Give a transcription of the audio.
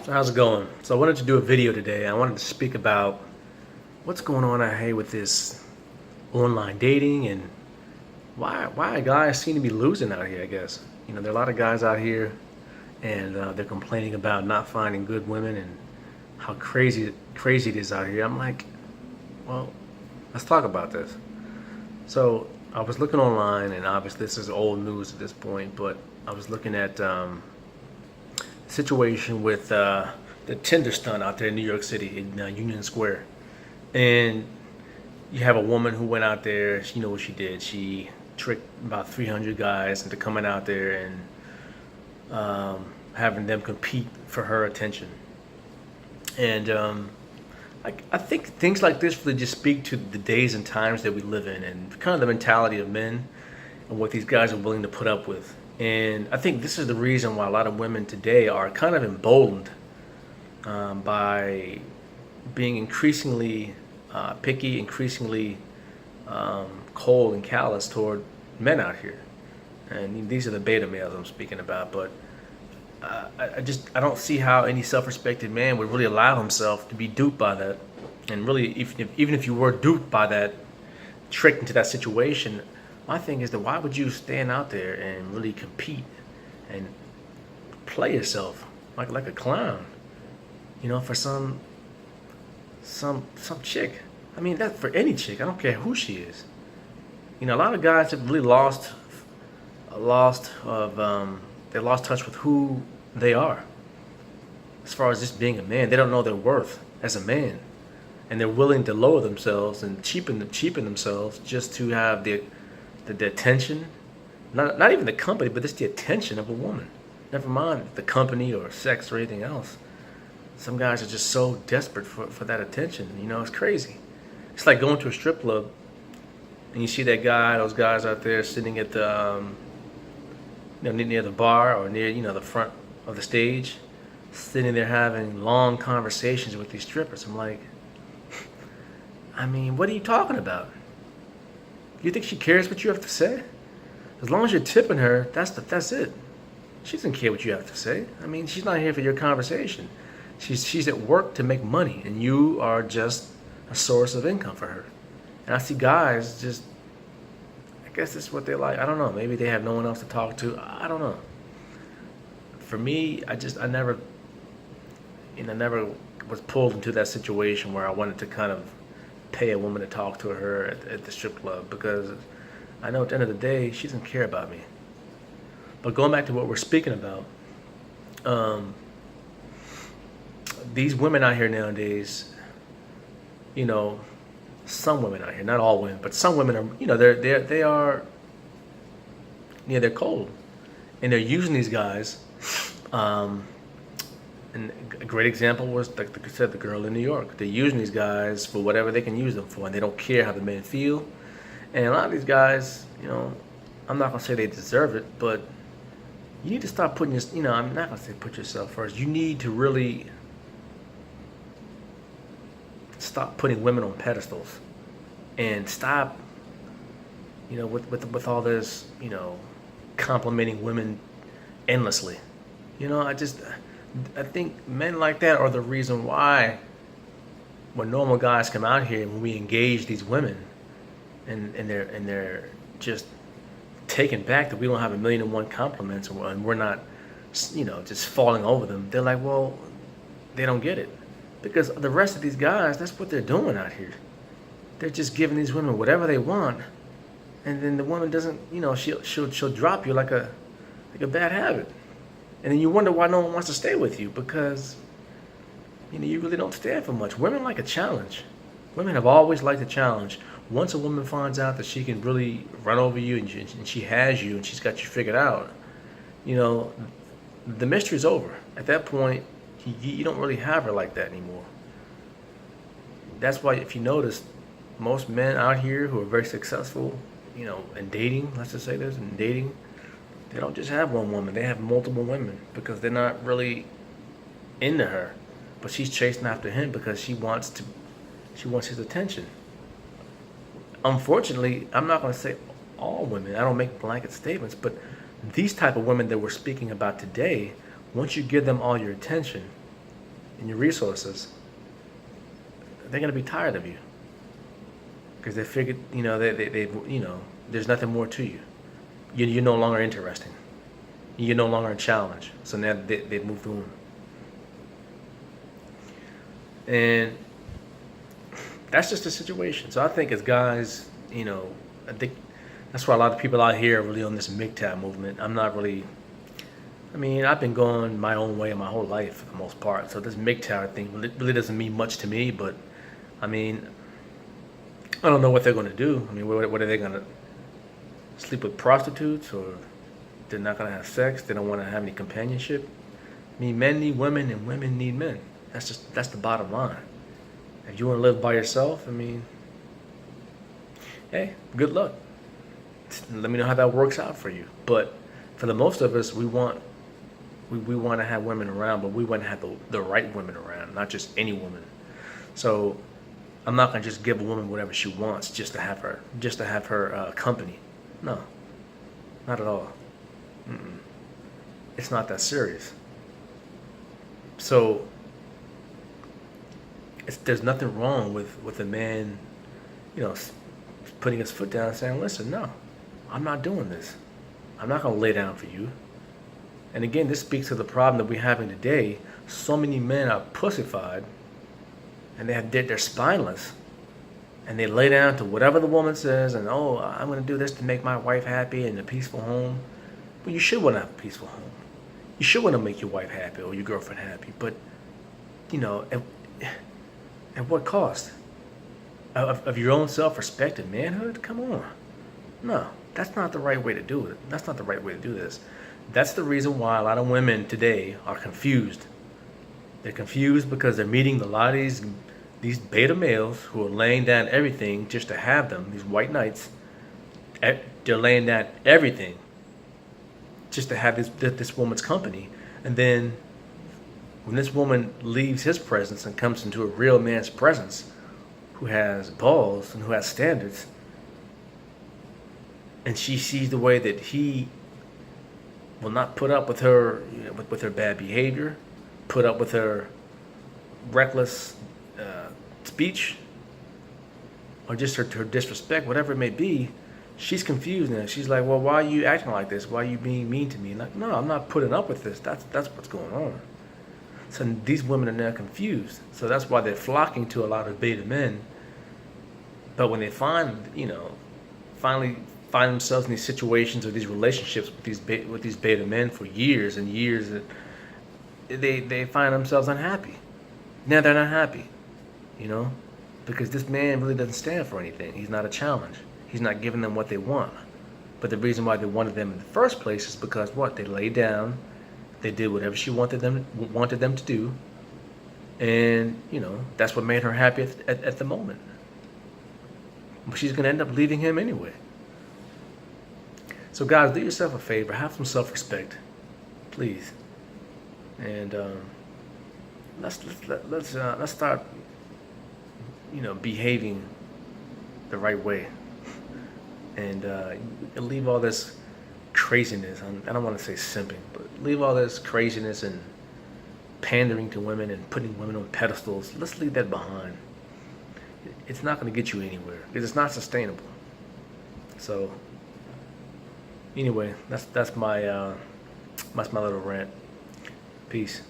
How's it going? So I wanted to do a video today. I wanted to speak about what's going on out here with this online dating and why guys seem to be losing out here, I guess. There are a lot of guys out here and they're complaining about not finding good women and how crazy it is out here. I'm like, well, let's talk about this. So I was looking online, and obviously this is old news at this point, but I was looking at situation with the Tinder stunt out there in New York City in Union Square. And you have a woman who went out there. You know what she did? She tricked about 300 guys into coming out there and having them compete for her attention. And I think things like this really just speak to the days and times that we live in, and kind of the mentality of men and what these guys are willing to put up with. And I think this is the reason why a lot of women today are kind of emboldened by being increasingly picky, increasingly cold and callous toward men out here. And these are the beta males I'm speaking about. But I don't see how any self-respected man would really allow himself to be duped by that. And really, even if you were duped by that, tricked into that situation, my thing is that why would you stand out there and really compete and play yourself like a clown, for some chick? I mean, that's for any chick. I don't care who she is. A lot of guys have really lost touch with who they are. As far as just being a man, they don't know their worth as a man, and they're willing to lower themselves and cheapen themselves just to have the attention, not even the company, but just the attention of a woman. Never mind the company or sex or anything else. Some guys are just so desperate for that attention. It's crazy. It's like going to a strip club and you see those guys out there sitting at the near the bar or near the front of the stage, sitting there having long conversations with these strippers. I'm like, I mean, what are you talking about? You think she cares what you have to say? As long as you're tipping her, that's it. She doesn't care what you have to say. I mean, she's not here for your conversation. She's at work to make money, and you are just a source of income for her. And I see guys just, I guess that's what they like. I don't know. Maybe they have no one else to talk to. I don't know. For me, I never was pulled into that situation where I wanted to kind of pay a woman to talk to her at the strip club, because I know at the end of the day she doesn't care about me. But going back to what we're speaking about, these women out here nowadays, some women out here, not all women, but some women are, they're cold, and they're using these guys. And a great example was, like I said, the girl in New York. They're using these guys for whatever they can use them for, and they don't care how the men feel. And a lot of these guys, I'm not gonna say they deserve it, but you need to stop putting I'm not gonna say put yourself first. You need to really stop putting women on pedestals, and stop, with all this, complimenting women endlessly. I think men like that are the reason why when normal guys come out here and when we engage these women and they're just taken back that we don't have 1,000,001 compliments, and we're not, just falling over them. They're like, well, they don't get it, because the rest of these guys, that's what they're doing out here. They're just giving these women whatever they want, and then the woman doesn't, she'll drop you like a bad habit. And then you wonder why no one wants to stay with you, because you really don't stand for much. Women like a challenge. Women have always liked a challenge. Once a woman finds out that she can really run over you and she has you and she's got you figured out, the mystery's over. At that point, you don't really have her like that anymore. That's why, if you notice, most men out here who are very successful, in dating, let's just say this, in dating, they don't just have one woman, they have multiple women, because they're not really into her, but she's chasing after him because she wants his attention. Unfortunately, I'm not going to say all women, I don't make blanket statements, but these type of women that we're speaking about today, once you give them all your attention, and your resources, they're gonna be tired of you because they figured, there's nothing more to you. You're no longer interesting. You're no longer a challenge. So now they've moved on. And that's just the situation. So I think as guys, I think that's why a lot of people out here are really on this MGTOW movement. I'm not really. I've been going my own way my whole life for the most part. So this MGTOW thing really doesn't mean much to me. But I don't know what they're going to do. What are they going to sleep with prostitutes, or they're not going to have sex? They don't want to have any companionship. Men need women, and women need men. That's the bottom line. If you want to live by yourself, hey, good luck. Let me know how that works out for you. But for the most of us, we want to have women around, but we want to have the right women around, not just any woman. So I'm not gonna just give a woman whatever she wants just to have her company. No, not at all. It's not that serious. So there's nothing wrong with a man, putting his foot down and saying, listen, no, I'm not doing this. I'm not going to lay down for you. And again, this speaks to the problem that we're having today. So many men are pussified, and they're spineless, and they lay down to whatever the woman says, and I'm going to do this to make my wife happy and a peaceful home. Well, you should want to have a peaceful home. You should want to make your wife happy or your girlfriend happy, but at what cost? Of your own self-respect and manhood? Come on. No, that's not the right way to do it. That's not the right way to do this. That's the reason why a lot of women today are confused. They're confused because they're meeting a lot of these beta males who are laying down everything just to have them, these white knights. They're laying down everything just to have this woman's company. And then when this woman leaves his presence and comes into a real man's presence, who has balls and who has standards, and she sees the way that he will not put up with her, with her bad behavior, put up with her reckless speech, or just her disrespect, whatever it may be, she's confused now. She's like, well, why are you acting like this? Why are you being mean to me? Like, no, I'm not putting up with this. That's what's going on. So these women are now confused. So that's why they're flocking to a lot of beta men. But when they finally find themselves in these situations or these relationships with these beta men for years and years, they find themselves unhappy. Now they're not happy, because this man really doesn't stand for anything. He's not a challenge. He's not giving them what they want. But the reason why they wanted them in the first place is because they laid down. They did whatever she wanted them to do, and that's what made her happy at the moment. But she's gonna end up leaving him anyway. So guys, do yourself a favor, have some self-respect, please, and let's start, behaving the right way, and leave all this craziness. I don't want to say simping, but leave all this craziness and pandering to women and putting women on pedestals. Let's leave that behind. It's not going to get you anywhere because it's not sustainable. So anyway, that's my little rant. Peace.